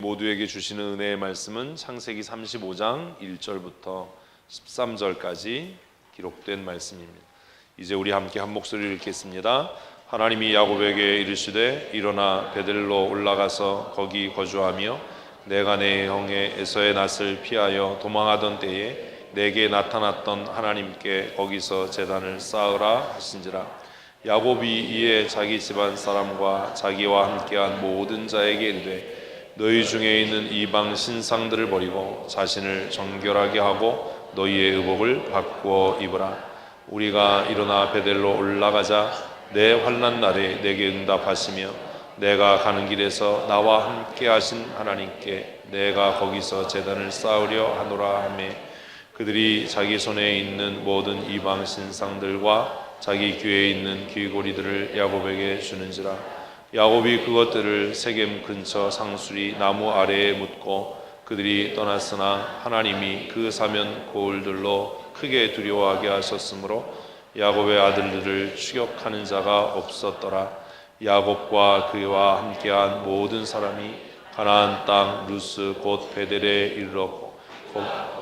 모두에게 주시는 은혜의 말씀은 창세기 35장 1절부터 13절까지 기록된 말씀입니다. 이제 우리 함께 한 목소리를 읽겠습니다. 하나님이 야곱에게 이르시되 일어나 베델로 올라가서 거기 거주하며 내가 내 형의 에서의 낯을 피하여 도망하던 때에 내게 나타났던 하나님께 거기서 제단을 쌓으라 하신지라. 야곱이 이에 자기 집안 사람과 자기와 함께한 모든 자에게 이르되 너희 중에 있는 이방 신상들을 버리고 자신을 정결하게 하고 너희의 의복을 바꾸어 입으라. 우리가 일어나 베델로 올라가자. 내 환난 날에 내게 응답하시며 내가 가는 길에서 나와 함께 하신 하나님께 내가 거기서 제단을 쌓으려 하노라 하며 그들이 자기 손에 있는 모든 이방 신상들과 자기 귀에 있는 귀고리들을 야곱에게 주는지라. 야곱이 그것들을 세겜 근처 상수리 나무 아래에 묻고 그들이 떠났으나 하나님이 그 사면 고을들로 크게 두려워하게 하셨으므로 야곱의 아들들을 추격하는 자가 없었더라. 야곱과 그와 함께한 모든 사람이 가나안 땅 루스 곧 베델에 이르렀고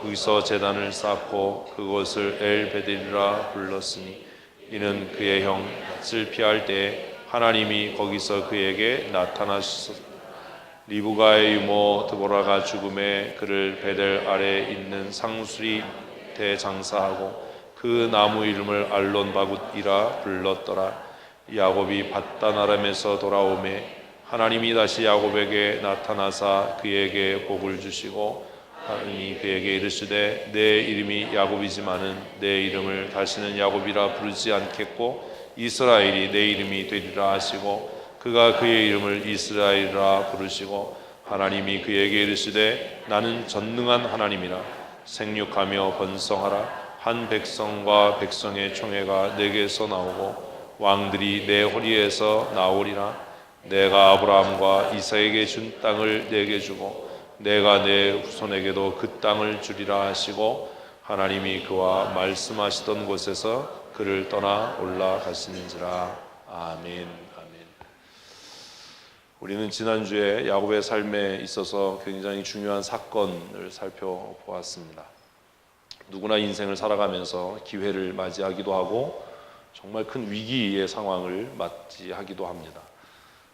거기서 제단을 쌓고 그곳을 엘베델이라 불렀으니 이는 그의 형 낯을 피할 때에 하나님이 거기서 그에게 나타나셨으니 리브가의 유모 드보라가 죽음에 그를 베델 아래에 있는 상수리 밑에 장사하고 그 나무 이름을 알론바굿이라 불렀더라. 야곱이 밧단 아람에서 돌아오매 하나님이 다시 야곱에게 나타나사 그에게 복을 주시고 하나님이 그에게 이르시되 내 이름이 야곱이지만은 내 이름을 다시는 야곱이라 부르지 않겠고 이스라엘이 내 이름이 되리라 하시고 그가 그의 이름을 이스라엘이라 부르시고 하나님이 그에게 이르시되 나는 전능한 하나님이라 생육하며 번성하라. 한 백성과 백성의 총회가 내게서 나오고 왕들이 내 허리에서 나오리라. 내가 아브라함과 이삭에게 준 땅을 내게 주고 내가 내 후손에게도 그 땅을 주리라 하시고 하나님이 그와 말씀하시던 곳에서 그를 떠나 올라가시는지라. 아멘. 아멘. 우리는 지난주에 야곱의 삶에 있어서 굉장히 중요한 사건을 살펴보았습니다. 누구나 인생을 살아가면서 기회를 맞이하기도 하고 정말 큰 위기의 상황을 맞이하기도 합니다.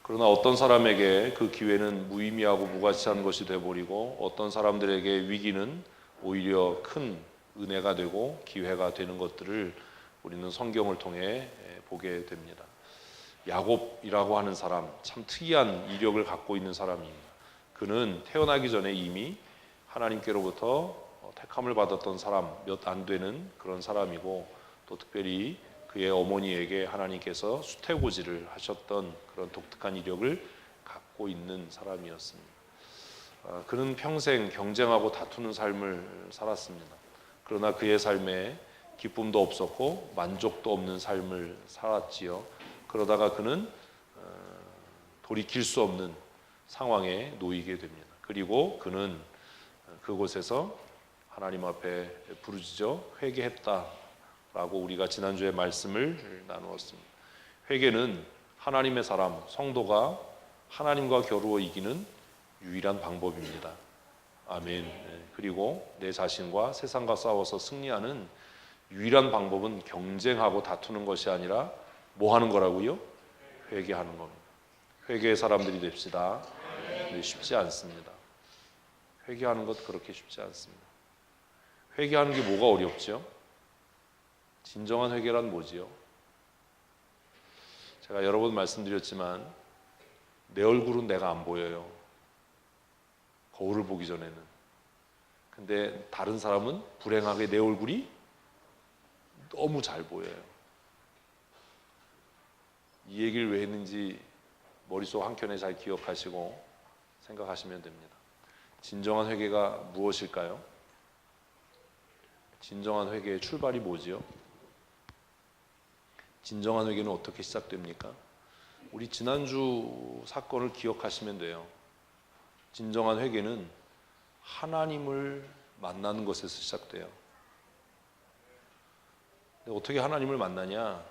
그러나 어떤 사람에게 그 기회는 무의미하고 무가치한 것이 되어버리고 어떤 사람들에게 위기는 오히려 큰 은혜가 되고 기회가 되는 것들을 우리는 성경을 통해 보게 됩니다. 야곱이라고 하는 사람, 참 특이한 이력을 갖고 있는 사람입니다. 그는 태어나기 전에 이미 하나님께로부터 택함을 받았던 사람, 몇 안 되는 그런 사람이고 또 특별히 그의 어머니에게 하나님께서 수태고지를 하셨던 그런 독특한 이력을 갖고 있는 사람이었습니다. 그는 평생 경쟁하고 다투는 삶을 살았습니다. 그러나 그의 삶에 기쁨도 없었고 만족도 없는 삶을 살았지요. 그러다가 그는 돌이킬 수 없는 상황에 놓이게 됩니다. 그리고 그는 그곳에서 하나님 앞에 부르짖어 회개했다 라고 우리가 지난주에 말씀을 나누었습니다. 회개는 하나님의 사람, 성도가 하나님과 겨루어 이기는 유일한 방법입니다. 아멘. 그리고 내 자신과 세상과 싸워서 승리하는 유일한 방법은 경쟁하고 다투는 것이 아니라 뭐 하는 거라고요? 회개하는 겁니다. 회개의 사람들이 됩시다. 근데 쉽지 않습니다. 회개하는 것 그렇게 쉽지 않습니다. 회개하는 게 뭐가 어렵죠? 진정한 회개란 뭐지요? 제가 여러 번 말씀드렸지만 내 얼굴은 내가 안 보여요. 거울을 보기 전에는. 근데 다른 사람은 불행하게 내 얼굴이 너무 잘 보여요. 이 얘기를 왜 했는지 머릿속 한켠에 잘 기억하시고 생각하시면 됩니다. 진정한 회개가 무엇일까요? 진정한 회개의 출발이 뭐지요? 진정한 회개는 어떻게 시작됩니까? 우리 지난주 사건을 기억하시면 돼요. 진정한 회개는 하나님을 만나는 것에서 시작돼요. 근데 어떻게 하나님을 만나냐?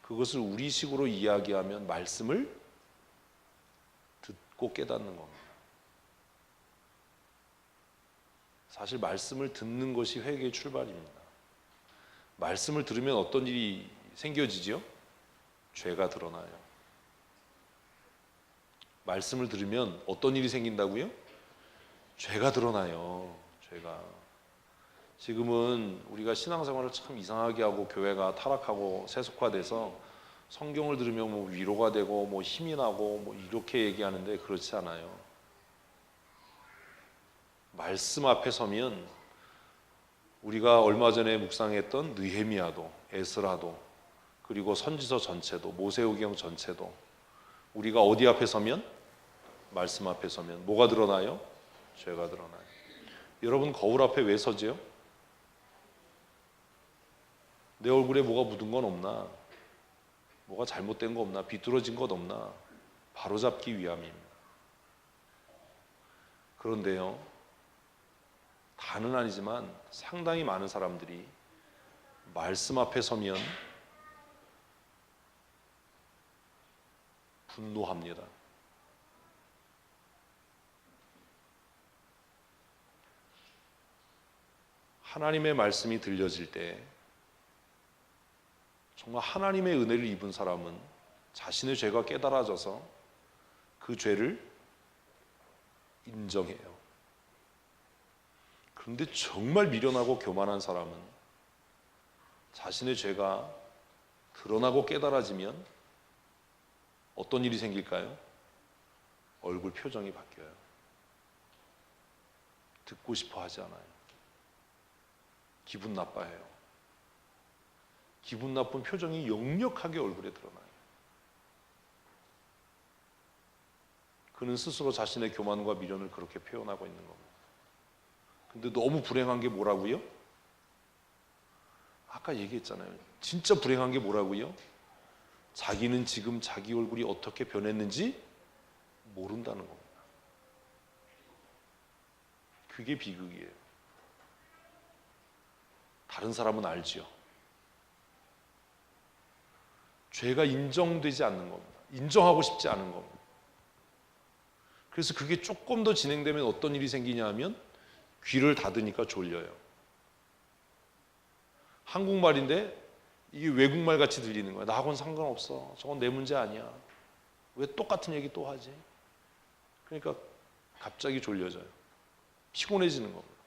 그것을 우리식으로 이야기하면 말씀을 듣고 깨닫는 겁니다. 사실 말씀을 듣는 것이 회개의 출발입니다. 말씀을 들으면 어떤 일이 생겨지죠? 죄가 드러나요. 말씀을 들으면 어떤 일이 생긴다고요? 죄가 드러나요. 죄가. 지금은 우리가 신앙생활을 참 이상하게 하고 교회가 타락하고 세속화돼서 성경을 들으면 뭐 위로가 되고 뭐 힘이 나고 뭐 이렇게 얘기하는데 그렇지 않아요. 말씀 앞에 서면 우리가 얼마 전에 묵상했던 느헤미야도 에스라도 그리고 선지서 전체도 모세오경 전체도 우리가 어디 앞에 서면 말씀 앞에 서면 뭐가 드러나요? 죄가 드러나요. 여러분 거울 앞에 왜 서지요? 내 얼굴에 뭐가 묻은 건 없나? 뭐가 잘못된 거 없나? 비뚤어진 것 없나? 바로잡기 위함입니다. 그런데요, 다는 아니지만 상당히 많은 사람들이 말씀 앞에 서면 분노합니다. 하나님의 말씀이 들려질 때 정말 하나님의 은혜를 입은 사람은 자신의 죄가 깨달아져서 그 죄를 인정해요. 그런데 정말 미련하고 교만한 사람은 자신의 죄가 드러나고 깨달아지면 어떤 일이 생길까요? 얼굴 표정이 바뀌어요. 듣고 싶어 하지 않아요. 기분 나빠해요. 기분 나쁜 표정이 역력하게 얼굴에 드러나요. 그는 스스로 자신의 교만과 미련을 그렇게 표현하고 있는 겁니다. 근데 너무 불행한 게 뭐라고요? 아까 얘기했잖아요. 진짜 불행한 게 뭐라고요? 자기는 지금 자기 얼굴이 어떻게 변했는지 모른다는 겁니다. 그게 비극이에요. 다른 사람은 알지요. 죄가 인정되지 않는 겁니다. 인정하고 싶지 않은 겁니다. 그래서 그게 조금 더 진행되면 어떤 일이 생기냐 하면 귀를 닫으니까 졸려요. 한국말인데 이게 외국말 같이 들리는 거야. 나하고는 상관없어. 저건 내 문제 아니야. 왜 똑같은 얘기 또 하지? 그러니까 갑자기 졸려져요. 피곤해지는 겁니다.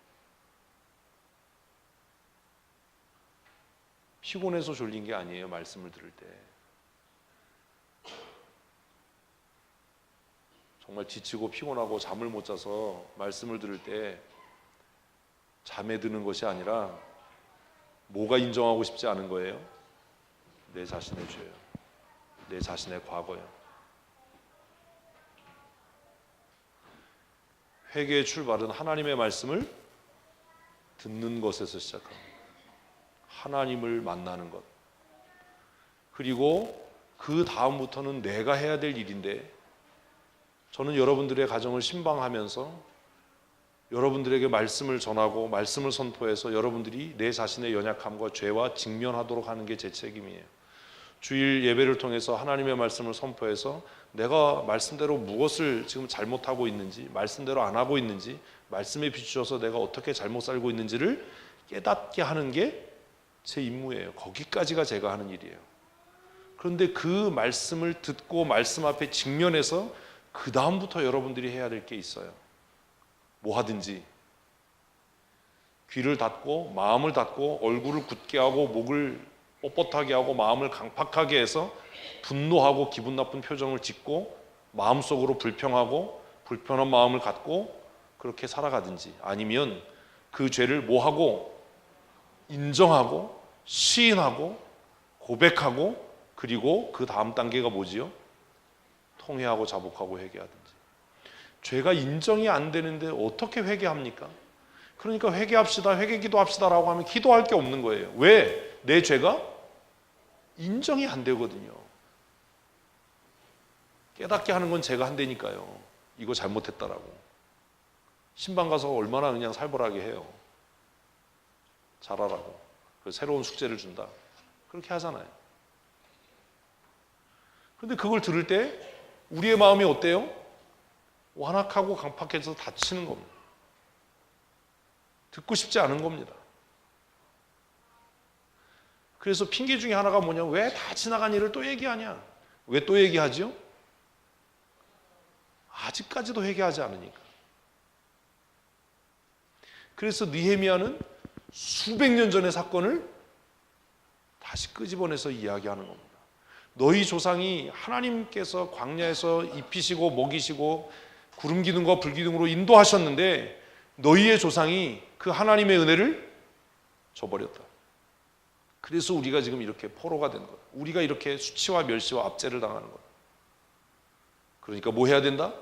피곤해서 졸린 게 아니에요. 말씀을 들을 때. 정말 지치고 피곤하고 잠을 못 자서 말씀을 들을 때 잠에 드는 것이 아니라 뭐가 인정하고 싶지 않은 거예요? 내 자신의 죄요. 내 자신의 과거요. 회개의 출발은 하나님의 말씀을 듣는 것에서 시작합니다. 하나님을 만나는 것. 그리고 그 다음부터는 내가 해야 될 일인데 저는 여러분들의 가정을 신방하면서 여러분들에게 말씀을 전하고 말씀을 선포해서 여러분들이 내 자신의 연약함과 죄와 직면하도록 하는 게 제 책임이에요. 주일 예배를 통해서 하나님의 말씀을 선포해서 내가 말씀대로 무엇을 지금 잘못하고 있는지, 말씀대로 안 하고 있는지, 말씀에 비추어서 내가 어떻게 잘못 살고 있는지를 깨닫게 하는 게 제 임무예요. 거기까지가 제가 하는 일이에요. 그런데 그 말씀을 듣고 말씀 앞에 직면해서 그 다음부터 여러분들이 해야 될 게 있어요. 뭐 하든지 귀를 닫고 마음을 닫고 얼굴을 굳게 하고 목을 뻣뻣하게 하고 마음을 강팍하게 해서 분노하고 기분 나쁜 표정을 짓고 마음속으로 불평하고 불편한 마음을 갖고 그렇게 살아가든지 아니면 그 죄를 뭐 하고 인정하고 시인하고 고백하고 그리고 그 다음 단계가 뭐지요? 통회하고 자복하고 회개하든지. 죄가 인정이 안 되는데 어떻게 회개합니까? 그러니까 회개합시다, 회개기도 합시다라고 하면 기도할 게 없는 거예요. 왜? 내 죄가 인정이 안 되거든요. 깨닫게 하는 건 제가 한다니까요. 이거 잘못했다라고. 신방 가서 얼마나 그냥 살벌하게 해요. 잘하라고. 새로운 숙제를 준다. 그렇게 하잖아요. 그런데 그걸 들을 때 우리의 마음이 어때요? 완악하고 강팍해서 다치는 겁니다. 듣고 싶지 않은 겁니다. 그래서 핑계 중에 하나가 뭐냐? 왜 다 지나간 일을 또 얘기하냐? 왜 또 얘기하죠? 아직까지도 회개하지 않으니까. 그래서 느헤미야는 수백 년 전의 사건을 다시 끄집어내서 이야기하는 겁니다. 너희 조상이 하나님께서 광야에서 입히시고 먹이시고 구름 기둥과 불 기둥으로 인도하셨는데 너희의 조상이 그 하나님의 은혜를 저버렸다. 그래서 우리가 지금 이렇게 포로가 된 거야. 우리가 이렇게 수치와 멸시와 압제를 당하는 거야. 그러니까 뭐 해야 된다?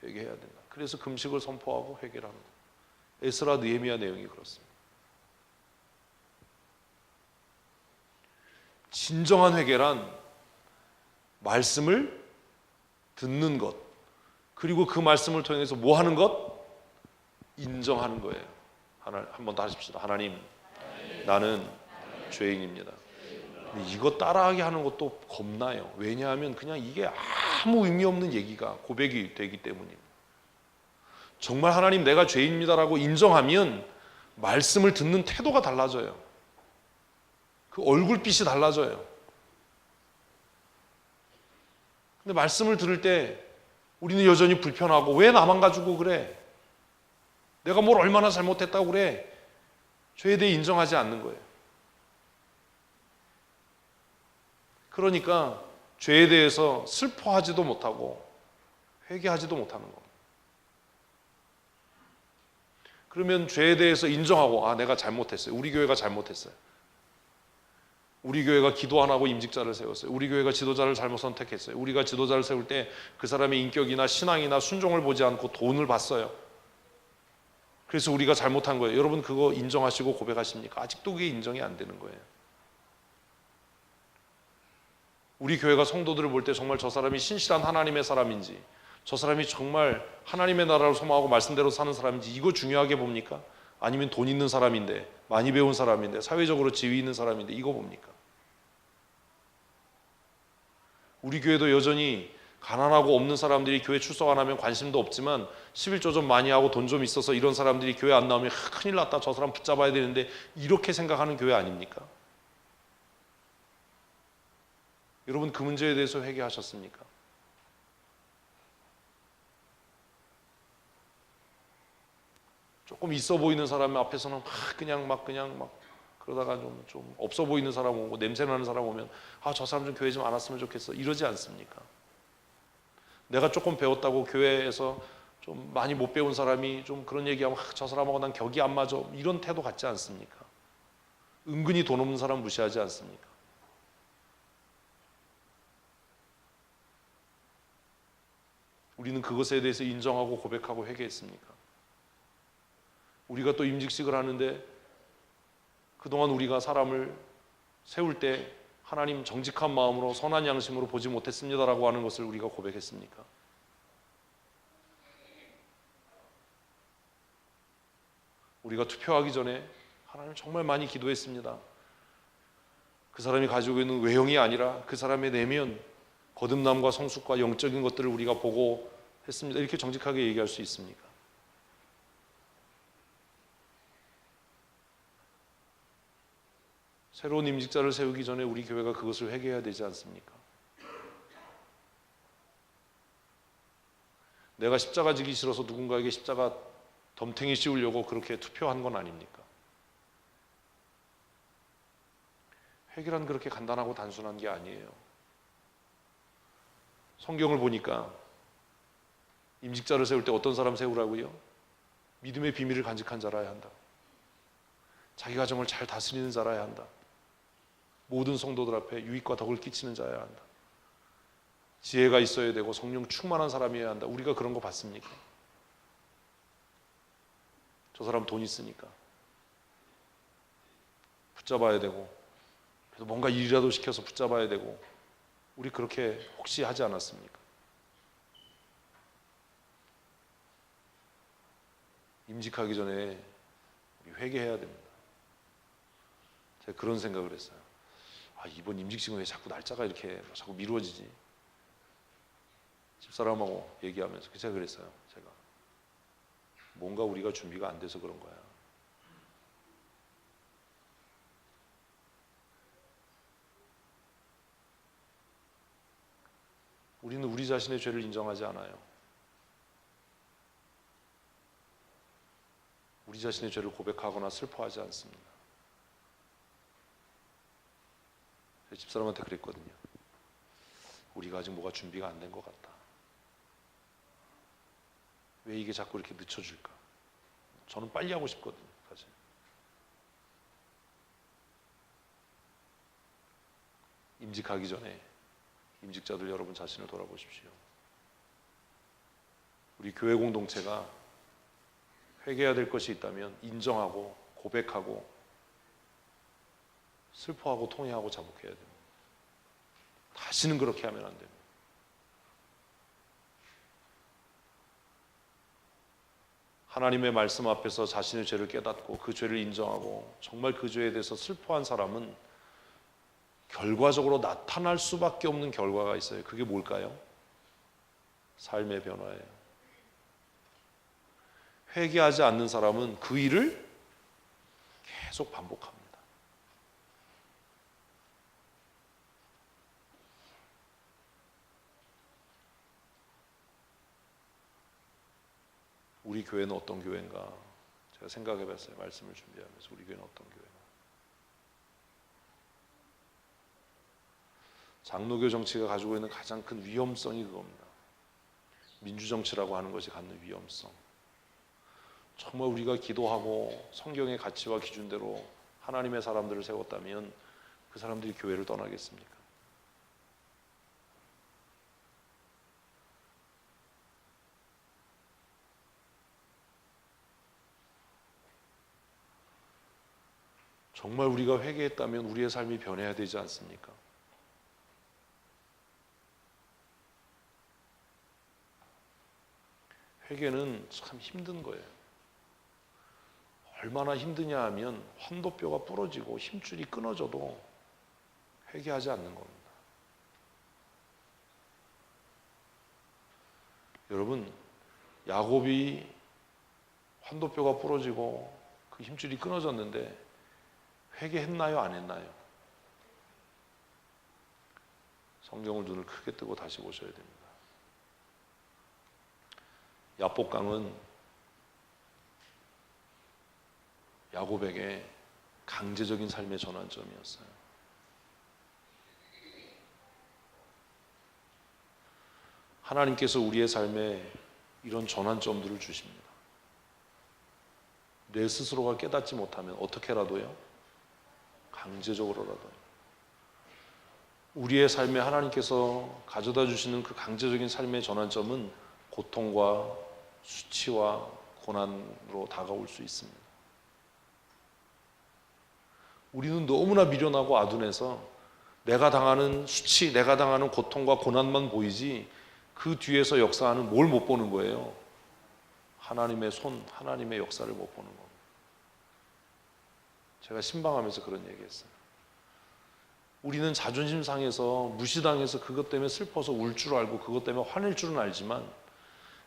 회개해야 된다. 그래서 금식을 선포하고 회개를 하는 거야. 에스라 느헤미야 내용이 그렇습니다. 진정한 회개란 말씀을 듣는 것, 그리고 그 말씀을 통해서 뭐 하는 것? 인정하는 거예요. 한 번 더 하십시다. 하나님, 나는 죄인입니다. 근데 이거 따라하게 하는 것도 겁나요. 왜냐하면 그냥 이게 아무 의미 없는 얘기가 고백이 되기 때문입니다. 정말 하나님 내가 죄인입니다라고 인정하면 말씀을 듣는 태도가 달라져요. 그 얼굴빛이 달라져요. 근데 말씀을 들을 때 우리는 여전히 불편하고 왜 나만 가지고 그래? 내가 뭘 얼마나 잘못했다고 그래? 죄에 대해 인정하지 않는 거예요. 그러니까 죄에 대해서 슬퍼하지도 못하고 회개하지도 못하는 겁니다. 그러면 죄에 대해서 인정하고 내가 잘못했어요. 우리 교회가 잘못했어요. 우리 교회가 기도 안 하고 임직자를 세웠어요. 우리 교회가 지도자를 잘못 선택했어요. 우리가 지도자를 세울 때 그 사람의 인격이나 신앙이나 순종을 보지 않고 돈을 받어요. 그래서 우리가 잘못한 거예요. 여러분 그거 인정하시고 고백하십니까? 아직도 그게 인정이 안 되는 거예요. 우리 교회가 성도들을 볼 때 정말 저 사람이 신실한 하나님의 사람인지, 저 사람이 정말 하나님의 나라를 소망하고 말씀대로 사는 사람인지 이거 중요하게 봅니까? 아니면 돈 있는 사람인데, 많이 배운 사람인데, 사회적으로 지위 있는 사람인데 이거 봅니까? 우리 교회도 여전히 가난하고 없는 사람들이 교회 출석 안 하면 관심도 없지만 11조 좀 많이 하고 돈 좀 있어서 이런 사람들이 교회 안 나오면 큰일 났다, 저 사람 붙잡아야 되는데 이렇게 생각하는 교회 아닙니까? 여러분 그 문제에 대해서 회개하셨습니까? 조금 있어 보이는 사람 앞에서는 그냥 막 그러다가 좀 없어 보이는 사람 오고 냄새 나는 사람 오면 저 사람 좀 교회 좀 안 왔으면 좋겠어 이러지 않습니까? 내가 조금 배웠다고 교회에서 좀 많이 못 배운 사람이 좀 그런 얘기하면 저 사람하고 난 격이 안 맞아 이런 태도 갖지 않습니까? 은근히 돈 없는 사람 무시하지 않습니까? 우리는 그것에 대해서 인정하고 고백하고 회개했습니까? 우리가 또 임직식을 하는데 그동안 우리가 사람을 세울 때 하나님 정직한 마음으로 선한 양심으로 보지 못했습니다라고 하는 것을 우리가 고백했습니까? 우리가 투표하기 전에 하나님 정말 많이 기도했습니다. 그 사람이 가지고 있는 외형이 아니라 그 사람의 내면, 거듭남과 성숙과 영적인 것들을 우리가 보고 했습니다. 이렇게 정직하게 얘기할 수 있습니까? 새로운 임직자를 세우기 전에 우리 교회가 그것을 회개해야 되지 않습니까? 내가 십자가 지기 싫어서 누군가에게 십자가 덤탱이 씌우려고 그렇게 투표한 건 아닙니까? 회개란 그렇게 간단하고 단순한 게 아니에요. 성경을 보니까 임직자를 세울 때 어떤 사람 세우라고요? 믿음의 비밀을 간직한 자라야 한다. 자기 가정을 잘 다스리는 자라야 한다. 모든 성도들 앞에 유익과 덕을 끼치는 자여야 한다. 지혜가 있어야 되고 성령 충만한 사람이어야 한다. 우리가 그런 거 봤습니까? 저 사람 돈 있으니까 붙잡아야 되고 그래서 뭔가 일이라도 시켜서 붙잡아야 되고 우리 그렇게 혹시 하지 않았습니까? 임직하기 전에 우리 회개해야 됩니다. 제가 그런 생각을 했어요. 이번 임직식은 왜 자꾸 날짜가 이렇게 자꾸 미루어지지? 집사람하고 얘기하면서 제가 그랬어요. 뭔가 우리가 준비가 안 돼서 그런 거야. 우리 자신의 죄를 인정하지 않아요. 우리 자신의 죄를 고백하거나 슬퍼하지 않습니다. 제 집사람한테 그랬거든요. 우리가 아직 뭐가 준비가 안 된 것 같다. 왜 이게 자꾸 이렇게 늦춰질까? 저는 빨리 하고 싶거든요, 사실. 임직하기 전에 임직자들 여러분 자신을 돌아보십시오. 우리 교회 공동체가 회개해야 될 것이 있다면 인정하고 고백하고 슬퍼하고 통회하고 자복해야 됩니다. 다시는 그렇게 하면 안 됩니다. 하나님의 말씀 앞에서 자신의 죄를 깨닫고 그 죄를 인정하고 정말 그 죄에 대해서 슬퍼한 사람은 결과적으로 나타날 수밖에 없는 결과가 있어요. 그게 뭘까요? 삶의 변화예요. 회개하지 않는 사람은 그 일을 계속 반복합니다. 우리 교회는 어떤 교회인가? 제가 생각해 봤어요. 말씀을 준비하면서 우리 교회는 어떤 교회인가? 장로교 정치가 가지고 있는 가장 큰 위험성이 그겁니다. 민주정치라고 하는 것이 갖는 위험성. 정말 우리가 기도하고 성경의 가치와 기준대로 하나님의 사람들을 세웠다면 그 사람들이 교회를 떠나겠습니까? 정말 우리가 회개했다면 우리의 삶이 변해야 되지 않습니까? 회개는 참 힘든 거예요. 얼마나 힘드냐 하면 환도뼈가 부러지고 힘줄이 끊어져도 회개하지 않는 겁니다. 여러분, 야곱이 환도뼈가 부러지고 그 힘줄이 끊어졌는데 회개했나요? 안 했나요? 성경을 눈을 크게 뜨고 다시 보셔야 됩니다. 야복강은 야곱에게 강제적인 삶의 전환점이었어요. 하나님께서 우리의 삶에 이런 전환점들을 주십니다. 내 스스로가 깨닫지 못하면 어떻게라도요? 강제적으로라도 우리의 삶에 하나님께서 가져다 주시는 그 강제적인 삶의 전환점은 고통과 수치와 고난으로 다가올 수 있습니다. 우리는 너무나 미련하고 아둔해서 내가 당하는 수치, 내가 당하는 고통과 고난만 보이지 그 뒤에서 역사하는 뭘 못 보는 거예요. 하나님의 손, 하나님의 역사를 못 보는 겁니다. 제가 신방하면서 그런 얘기했어요. 우리는 자존심 상해서 무시당해서 그것 때문에 슬퍼서 울 줄 알고 그것 때문에 화낼 줄은 알지만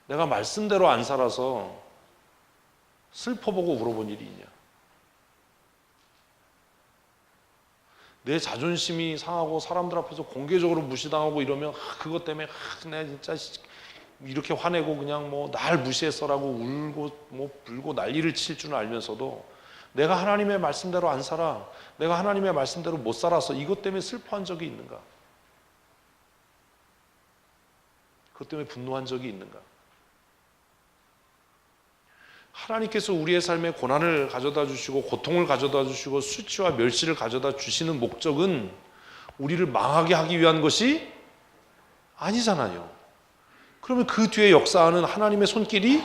내가 말씀대로 안 살아서 슬퍼보고 울어본 일이 있냐? 내 자존심이 상하고 사람들 앞에서 공개적으로 무시당하고 이러면 그것 때문에 내가 진짜 이렇게 화내고 그냥 뭐 날 무시했어라고 울고 뭐 불고 난리를 칠 줄은 알면서도 내가 하나님의 말씀대로 안 살아, 내가 하나님의 말씀대로 못 살아서 이것 때문에 슬퍼한 적이 있는가? 그것 때문에 분노한 적이 있는가? 하나님께서 우리의 삶에 고난을 가져다 주시고 고통을 가져다 주시고 수치와 멸시를 가져다 주시는 목적은 우리를 망하게 하기 위한 것이 아니잖아요. 그러면 그 뒤에 역사하는 하나님의 손길이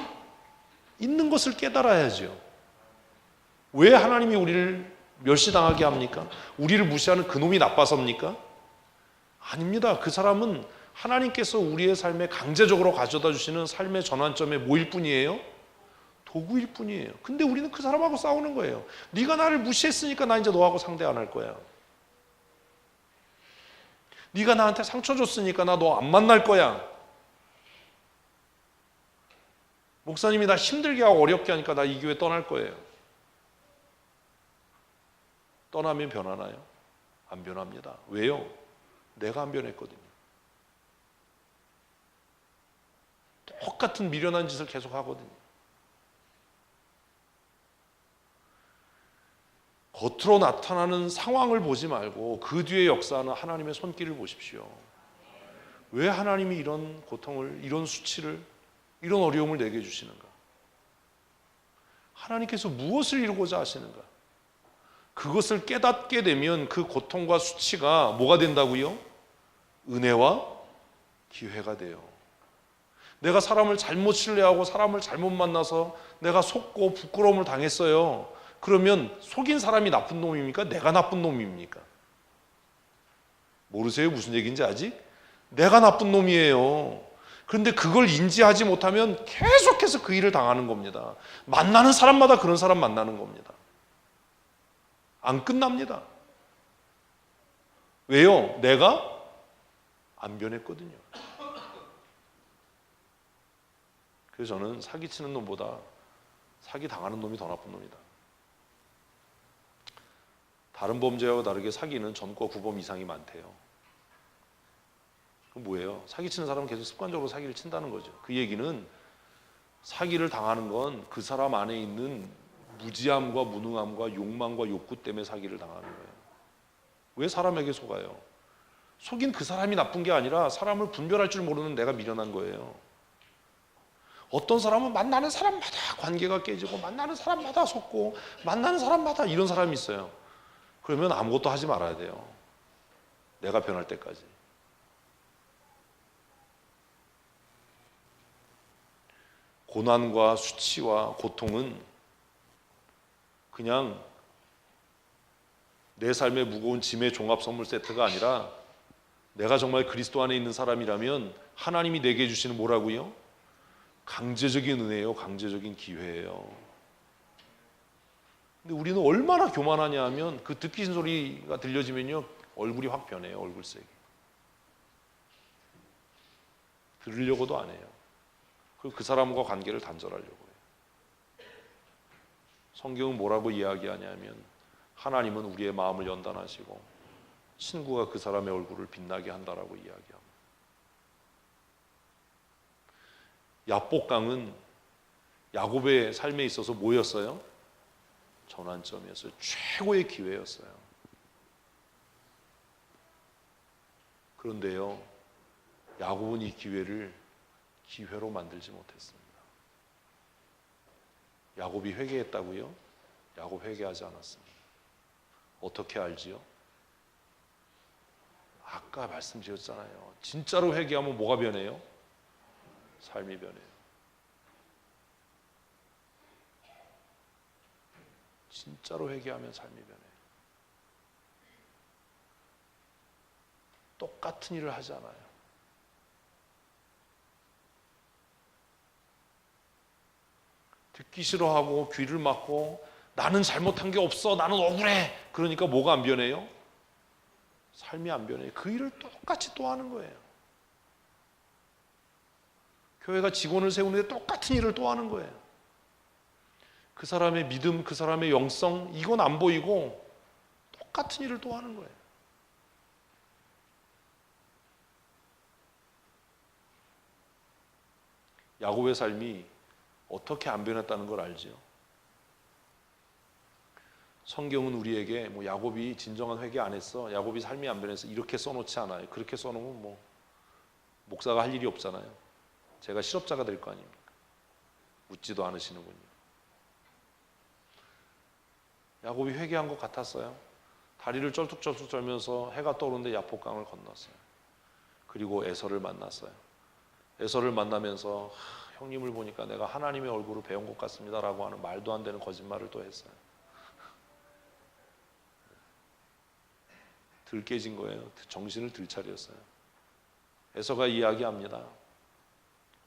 있는 것을 깨달아야죠. 왜 하나님이 우리를 멸시당하게 합니까? 우리를 무시하는 그놈이 나빠서입니까? 아닙니다. 그 사람은 하나님께서 우리의 삶에 강제적으로 가져다 주시는 삶의 전환점에 뭐일 뿐이에요? 도구일 뿐이에요. 근데 우리는 그 사람하고 싸우는 거예요. 네가 나를 무시했으니까 나 이제 너하고 상대 안 할 거야. 네가 나한테 상처 줬으니까 나 너 안 만날 거야. 목사님이 나 힘들게 하고 어렵게 하니까 나 이 교회 떠날 거예요. 떠나면 변하나요? 안 변합니다. 왜요? 내가 안 변했거든요. 똑같은 미련한 짓을 계속 하거든요. 겉으로 나타나는 상황을 보지 말고 그 뒤에 역사하는 하나님의 손길을 보십시오. 왜 하나님이 이런 고통을, 이런 수치를, 이런 어려움을 내게 주시는가? 하나님께서 무엇을 이루고자 하시는가? 그것을 깨닫게 되면 그 고통과 수치가 뭐가 된다고요? 은혜와 기회가 돼요. 내가 사람을 잘못 신뢰하고 사람을 잘못 만나서 내가 속고 부끄러움을 당했어요. 그러면 속인 사람이 나쁜 놈입니까? 내가 나쁜 놈입니까? 모르세요? 무슨 얘기인지 아직? 내가 나쁜 놈이에요. 그런데 그걸 인지하지 못하면 계속해서 그 일을 당하는 겁니다. 만나는 사람마다 그런 사람 만나는 겁니다. 안 끝납니다. 왜요? 내가 안 변했거든요. 그래서 저는 사기치는 놈보다 사기 당하는 놈이 더 나쁜 놈이다. 다른 범죄와 다르게 사기는 전과 9범 이상이 많대요. 그럼 뭐예요? 사기치는 사람은 계속 습관적으로 사기를 친다는 거죠. 그 얘기는 사기를 당하는 건 그 사람 안에 있는 무지함과 무능함과 욕망과 욕구 때문에 사기를 당하는 거예요. 왜 사람에게 속아요? 속인 그 사람이 나쁜 게 아니라 사람을 분별할 줄 모르는 내가 미련한 거예요. 어떤 사람은 만나는 사람마다 관계가 깨지고 만나는 사람마다 속고 만나는 사람마다 이런 사람이 있어요. 그러면 아무것도 하지 말아야 돼요. 내가 변할 때까지. 고난과 수치와 고통은 그냥 내 삶의 무거운 짐의 종합 선물 세트가 아니라 내가 정말 그리스도 안에 있는 사람이라면 하나님이 내게 주시는 뭐라고요? 강제적인 은혜예요. 강제적인 기회예요. 근데 우리는 얼마나 교만하냐 하면 그 듣기 싫은 소리가 들려지면요 얼굴이 확 변해요. 얼굴색이. 들으려고도 안 해요. 그리고 그 사람과 관계를 단절하려고 해요. 성경은 뭐라고 이야기하냐면 하나님은 우리의 마음을 연단하시고 친구가 그 사람의 얼굴을 빛나게 한다라고 이야기합니다. 야복강은 야곱의 삶에 있어서 뭐였어요? 전환점이었어요. 최고의 기회였어요. 그런데요, 야곱은 이 기회를 기회로 만들지 못했습니다. 야곱이 회개했다고요? 야곱 회개하지 않았습니다. 어떻게 알지요? 아까 말씀드렸잖아요. 진짜로 회개하면 뭐가 변해요? 삶이 변해요. 진짜로 회개하면 삶이 변해요. 똑같은 일을 하지 않아요. 듣기 싫어하고 귀를 막고 나는 잘못한 게 없어, 나는 억울해. 그러니까 뭐가 안 변해요? 삶이 안 변해요. 그 일을 똑같이 또 하는 거예요. 교회가 직원을 세우는데 똑같은 일을 또 하는 거예요. 그 사람의 믿음, 그 사람의 영성 이건 안 보이고 똑같은 일을 또 하는 거예요. 야곱의 삶이 어떻게 안 변했다는 걸 알지요? 성경은 우리에게 뭐 야곱이 진정한 회개 안 했어, 야곱이 삶이 안 변해서 이렇게 써놓지 않아요. 그렇게 써놓으면 뭐 목사가 할 일이 없잖아요. 제가 실업자가 될 거 아닙니까? 묻지도 않으시는군요. 야곱이 회개한 것 같았어요. 다리를 쩔뚝쩔뚝 떨면서 해가 떠오르는데 야복강을 건넜어요. 그리고 에서를 만났어요. 에서를 만나면서 형님을 보니까 내가 하나님의 얼굴을 배운 것 같습니다 라고 하는 말도 안 되는 거짓말을 또 했어요. 들 깨진 거예요. 정신을 들차렸어요. 에서가 이야기합니다.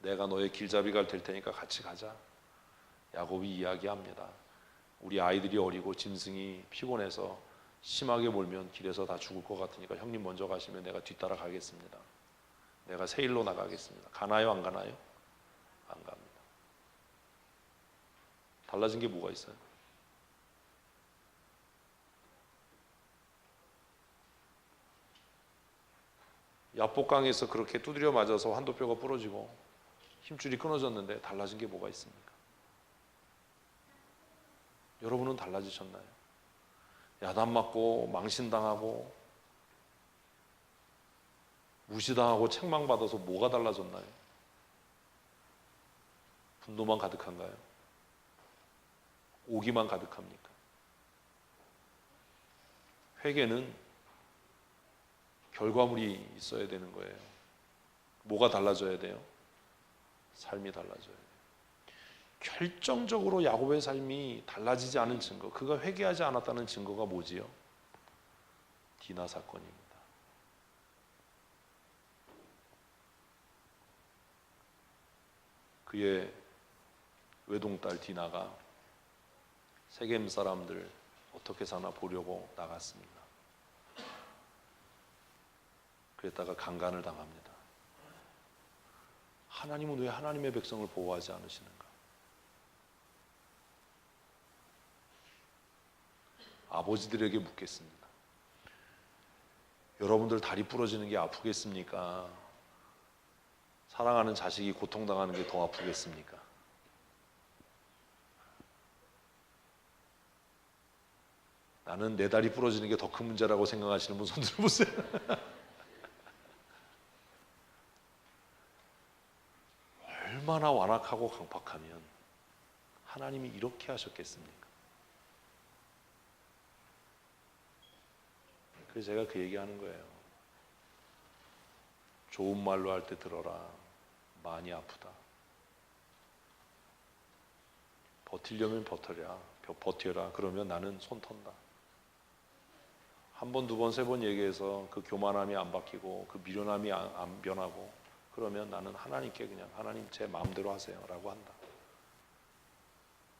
내가 너의 길잡이가 될 테니까 같이 가자. 야곱이 이야기합니다. 우리 아이들이 어리고 짐승이 피곤해서 심하게 몰면 길에서 다 죽을 것 같으니까 형님 먼저 가시면 내가 뒤따라 가겠습니다. 내가 세일로 나가겠습니다. 가나요? 안 가나요? 안 갑니다. 달라진 게 뭐가 있어요? 야복강에서 그렇게 두드려 맞아서 환도뼈가 부러지고 힘줄이 끊어졌는데 달라진 게 뭐가 있습니까? 여러분은 달라지셨나요? 야단 맞고 망신당하고 무시당하고 책망받아서 뭐가 달라졌나요? 분노만 가득한가요? 오기만 가득합니까? 회개는 결과물이 있어야 되는 거예요. 뭐가 달라져야 돼요? 삶이 달라져야 돼요. 결정적으로 야곱의 삶이 달라지지 않은 증거, 그가 회개하지 않았다는 증거가 뭐지요? 디나 사건입니다. 그의 외동딸 디나가 세겜 사람들 어떻게 사나 보려고 나갔습니다. 그랬다가 강간을 당합니다. 하나님은 왜 하나님의 백성을 보호하지 않으시는가? 아버지들에게 묻겠습니다. 여러분들 다리 부러지는 게 아프겠습니까? 사랑하는 자식이 고통당하는 게 더 아프겠습니까? 나는 내 다리 부러지는 게 더 큰 문제라고 생각하시는 분 손 들어보세요. 얼마나 완악하고 강팍하면 하나님이 이렇게 하셨겠습니까? 그래서 제가 그 얘기하는 거예요. 좋은 말로 할 때 들어라. 많이 아프다. 버티려면 버텨라. 그러면 나는 손 턴다. 한 번, 두 번, 세 번 얘기해서 그 교만함이 안 바뀌고 그 미련함이 안 변하고 그러면 나는 하나님께 그냥 하나님 제 마음대로 하세요 라고 한다.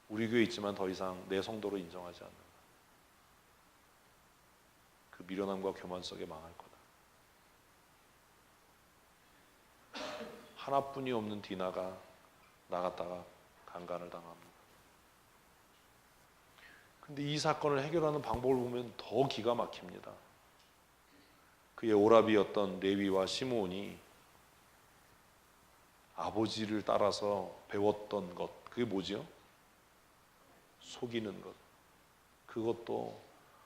우리 교회 있지만 더 이상 내 성도로 인정하지 않는다. 그 미련함과 교만 속에 망할 거다. 하나뿐이 없는 디나가 나갔다가 강간을 당합니다. 근데 이 사건을 해결하는 방법을 보면 더 기가 막힙니다. 그의 오라비였던 레위와 시므온이 아버지를 따라서 배웠던 것, 그게 뭐지요? 속이는 것. 그것도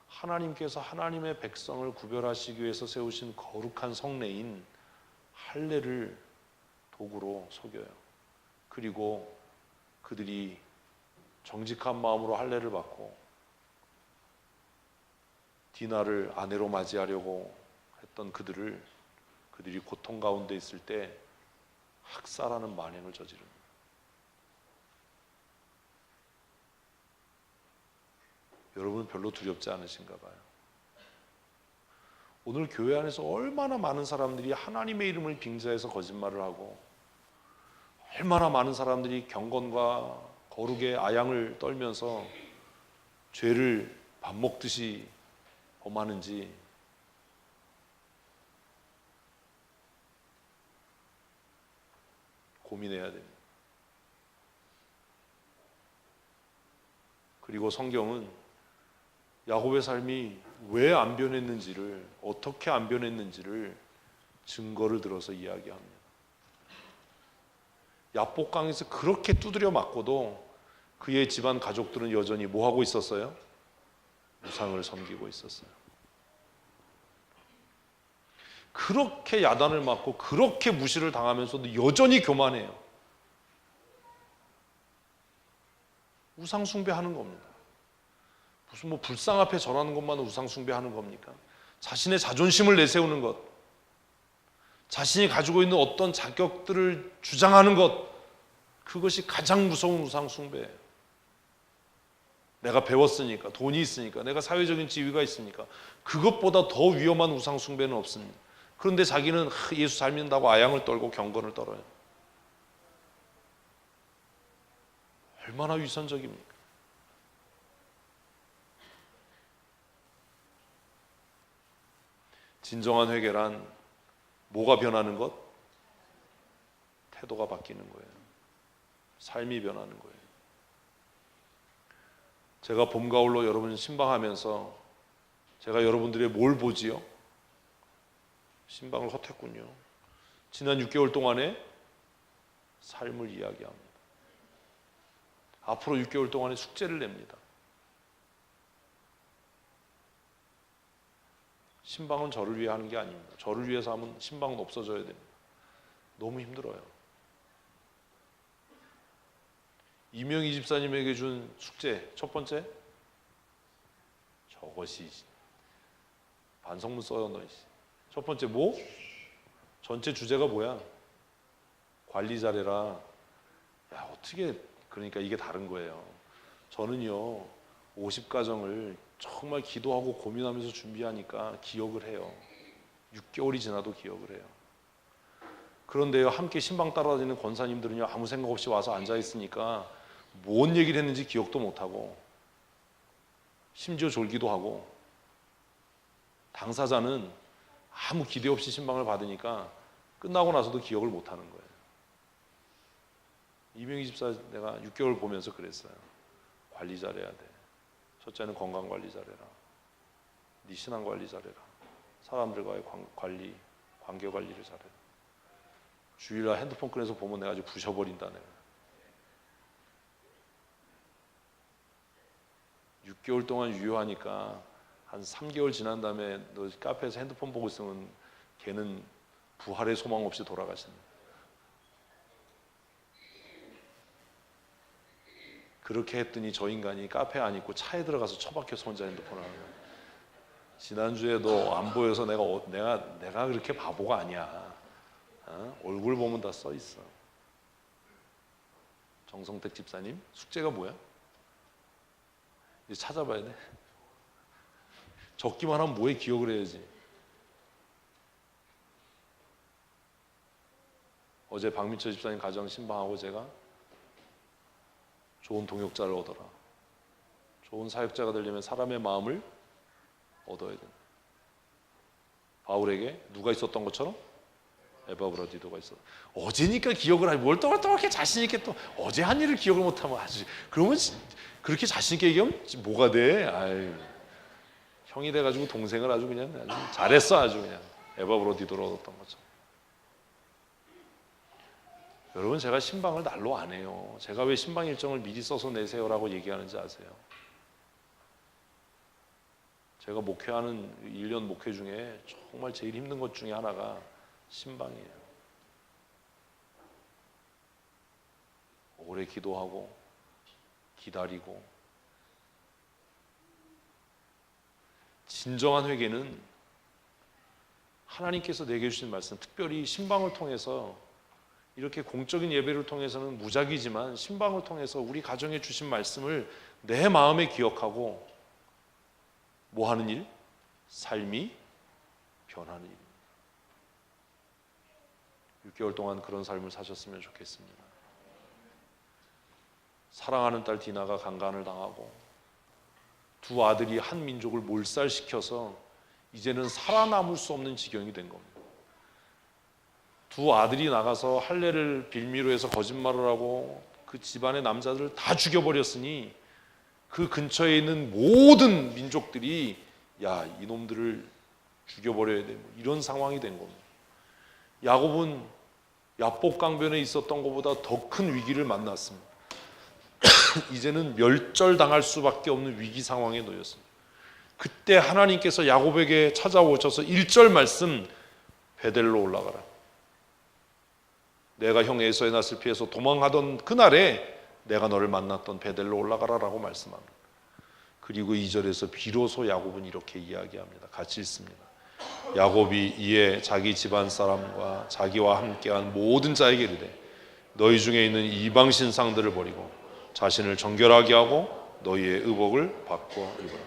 하나님께서 하나님의 백성을 구별하시기 위해서 세우신 거룩한 성례인 할례를 도구로 속여요. 그리고 그들이 정직한 마음으로 할례를 받고 디나를 아내로 맞이하려고 했던 그들이 고통 가운데 있을 때 학살하는 만행을 저지릅니다. 여러분 별로 두렵지 않으신가 봐요. 오늘 교회 안에서 얼마나 많은 사람들이 하나님의 이름을 빙자해서 거짓말을 하고 얼마나 많은 사람들이 경건과 거룩의 아양을 떨면서 죄를 밥 먹듯이 범하는지 고민해야 됩니다. 그리고 성경은 야곱의 삶이 왜 안 변했는지를, 어떻게 안 변했는지를 증거를 들어서 이야기합니다. 야복강에서 그렇게 두드려 맞고도 그의 집안 가족들은 여전히 뭐 하고 있었어요? 우상을 섬기고 있었어요. 그렇게 야단을 맞고 그렇게 무시를 당하면서도 여전히 교만해요. 우상 숭배하는 겁니다. 무슨 뭐 불상 앞에 절하는 것만 우상 숭배하는 겁니까? 자신의 자존심을 내세우는 것, 자신이 가지고 있는 어떤 자격들을 주장하는 것, 그것이 가장 무서운 우상 숭배예요. 내가 배웠으니까, 돈이 있으니까, 내가 사회적인 지위가 있으니까 그것보다 더 위험한 우상 숭배는 없습니다. 그런데 자기는 예수 잘 믿는다고 아양을 떨고 경건을 떨어요. 얼마나 위선적입니까? 진정한 회개란 뭐가 변하는 것? 태도가 바뀌는 거예요. 삶이 변하는 거예요. 제가 봄, 가을로 여러분 신방하면서 제가 여러분들의 뭘 보지요? 신방을 헛했군요. 지난 6개월 동안에 삶을 이야기합니다. 앞으로 6개월 동안의 숙제를 냅니다. 신방은 저를 위해 하는 게 아닙니다. 저를 위해서 하면 신방은 없어져야 됩니다. 너무 힘들어요. 이명희 집사님에게 준 숙제 첫 번째, 저것이 반성문 써요 너. 첫 번째 뭐? 전체 주제가 뭐야? 관리 잘해라. 야, 어떻게, 그러니까 이게 다른 거예요. 저는요 50가정을 정말 기도하고 고민하면서 준비하니까 기억을 해요. 6개월이 지나도 기억을 해요. 그런데요, 함께 신방 따라다니는 권사님들은요 아무 생각 없이 와서 앉아 있으니까 뭔 얘기를 했는지 기억도 못하고 심지어 졸기도 하고, 당사자는 아무 기대 없이 신방을 받으니까 끝나고 나서도 기억을 못하는 거예요. 이명희 집사 내가 6개월 보면서 그랬어요. 관리 잘해야 돼. 첫째는 건강 관리 잘해라. 네 신앙 관리 잘해라. 사람들과의 관리, 관계 관리를 잘해라. 주일날 핸드폰 꺼내서 보면 내가 아주 부셔버린다. 내가 6개월 동안 유효하니까 한 3개월 지난 다음에 너 카페에서 핸드폰 보고 있으면 걔는 부활의 소망 없이 돌아가신다. 그렇게 했더니 저 인간이 카페에 안 있고 차에 들어가서 처박혀서 혼자 핸드폰을 하는 거야. 지난주에 너 안 보여서 내가 그렇게 바보가 아니야. 얼굴 보면 다 써 있어. 정성택 집사님 숙제가 뭐야? 이제 찾아봐야 돼. 적기만 하면 뭐에 기억을 해야지. 어제 박민철 집사님 가정 신방하고 제가 좋은 동역자를 얻어라. 좋은 사역자가 되려면 사람의 마음을 얻어야 된다. 바울에게 누가 있었던 것처럼 에바브라디도가 있어. 어제니까 기억을 하지 뭘 또 이렇게 자신 있게 또 어제 한 일을 기억을 못하면 아주, 그러면 그렇게 자신 있게 얘기하면 뭐가 돼? 아유, 형이 돼가지고 동생을 아주 잘했어. 아주 그냥 에바브라디도를 얻었던 것처럼. 여러분, 제가 신방을 날로 안 해요. 제가 왜 신방 일정을 미리 써서 내세요라고 얘기하는지 아세요? 제가 목회하는 1년 목회 중에 정말 제일 힘든 것 중에 하나가 신방이에요. 오래 기도하고 기다리고. 진정한 회개는 하나님께서 내게 주신 말씀, 특별히 신방을 통해서, 이렇게 공적인 예배를 통해서는 무작위지만 신방을 통해서 우리 가정에 주신 말씀을 내 마음에 기억하고 뭐 하는 일? 삶이 변하는 일. 6개월 동안 그런 삶을 사셨으면 좋겠습니다. 사랑하는 딸 디나가 강간을 당하고 두 아들이 한 민족을 몰살시켜서 이제는 살아남을 수 없는 지경이 된 겁니다. 두 아들이 나가서 할례를 빌미로 해서 거짓말을 하고 그 집안의 남자들을 다 죽여버렸으니 그 근처에 있는 모든 민족들이 야, 이놈들을 죽여버려야 돼, 이런 상황이 된 겁니다. 야곱은 야복강변에 있었던 것보다 더 큰 위기를 만났습니다. 이제는 멸절당할 수밖에 없는 위기 상황에 놓였습니다. 그때 하나님께서 야곱에게 찾아오셔서 1절 말씀, 베델로 올라가라. 내가 형 에서의 낯을 피해서 도망하던 그날에 내가 너를 만났던 베델로 올라가라라고 말씀합니다. 그리고 2절에서 비로소 야곱은 이렇게 이야기합니다. 같이 읽습니다. 야곱이 이에 자기 집안 사람과 자기와 함께한 모든 자에게 이르되 너희 중에 있는 이방 신상들을 버리고 자신을 정결하게 하고 너희의 의복을 바꿔 입어라.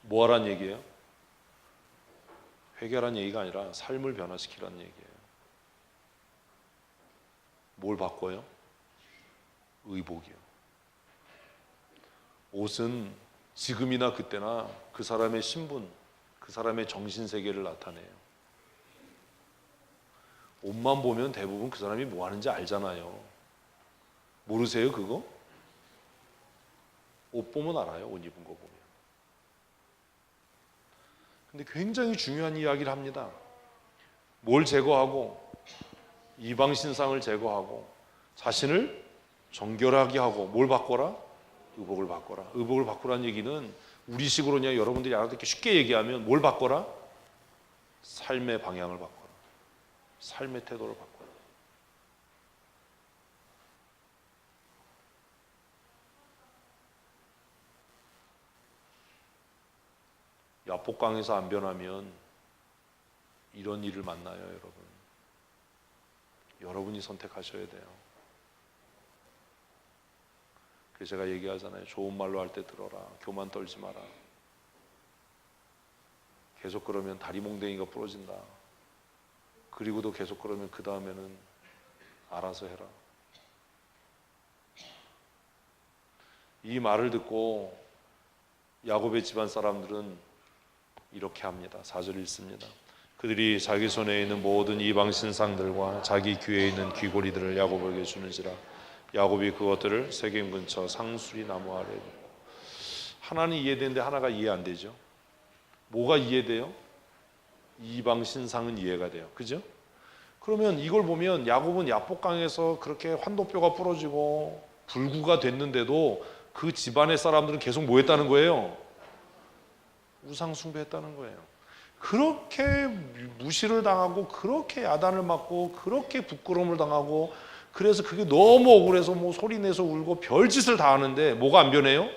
뭐 하란 얘기예요? 회개란 얘기가 아니라 삶을 변화시키라는 얘기예요. 뭘 바꿔요? 의복이요. 옷은 지금이나 그때나 그 사람의 신분, 그 사람의 정신세계를 나타내요. 옷만 보면 대부분 그 사람이 뭐 하는지 알잖아요. 모르세요 그거? 옷 보면 알아요. 옷 입은 거 보면. 근데 굉장히 중요한 이야기를 합니다. 뭘 제거하고 이방 신상을 제거하고 자신을 정결하게 하고 뭘 바꿔라? 의복을 바꿔라. 의복을 바꾸라는 얘기는 우리식으로 그냥 여러분들이 알아듣기 쉽게 얘기하면 뭘 바꿔라? 삶의 방향을 바꿔라. 삶의 태도를 바꿔라. 야복강에서 안 변하면 이런 일을 만나요, 여러분. 여러분이 선택하셔야 돼요. 그래서 제가 얘기하잖아요. 좋은 말로 할 때 들어라. 교만 떨지 마라. 계속 그러면 다리 몽댕이가 부러진다. 그리고도 계속 그러면 그 다음에는 알아서 해라. 이 말을 듣고 야곱의 집안 사람들은 이렇게 합니다. 4절 읽습니다. 그들이 자기 손에 있는 모든 이방 신상들과 자기 귀에 있는 귀고리들을 야곱에게 주는지라. 야곱이 그것들을 세겜 근처 상수리 나무 아래에 놓고. 하나는 이해되는데 하나가 이해 안 되죠. 뭐가 이해돼요? 이방 신상은 이해가 돼요. 그죠? 그러면 이걸 보면 야곱은 야복강에서 그렇게 환도뼈가 부러지고 불구가 됐는데도 그 집안의 사람들은 계속 뭐 했다는 거예요? 우상 숭배했다는 거예요. 그렇게 무시를 당하고 그렇게 야단을 맞고 그렇게 부끄러움을 당하고 그래서 그게 너무 억울해서 뭐 소리내서 울고 별짓을 다 하는데 뭐가 안 변해요?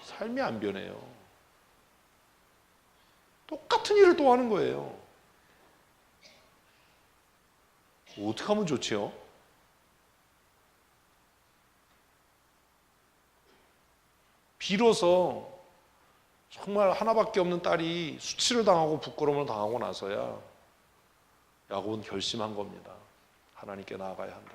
삶이 안 변해요. 똑같은 일을 또 하는 거예요. 어떻게 하면 좋지요? 비로소 정말 하나밖에 없는 딸이 수치를 당하고 부끄러움을 당하고 나서야 야곱은 결심한 겁니다. 하나님께 나아가야 한다.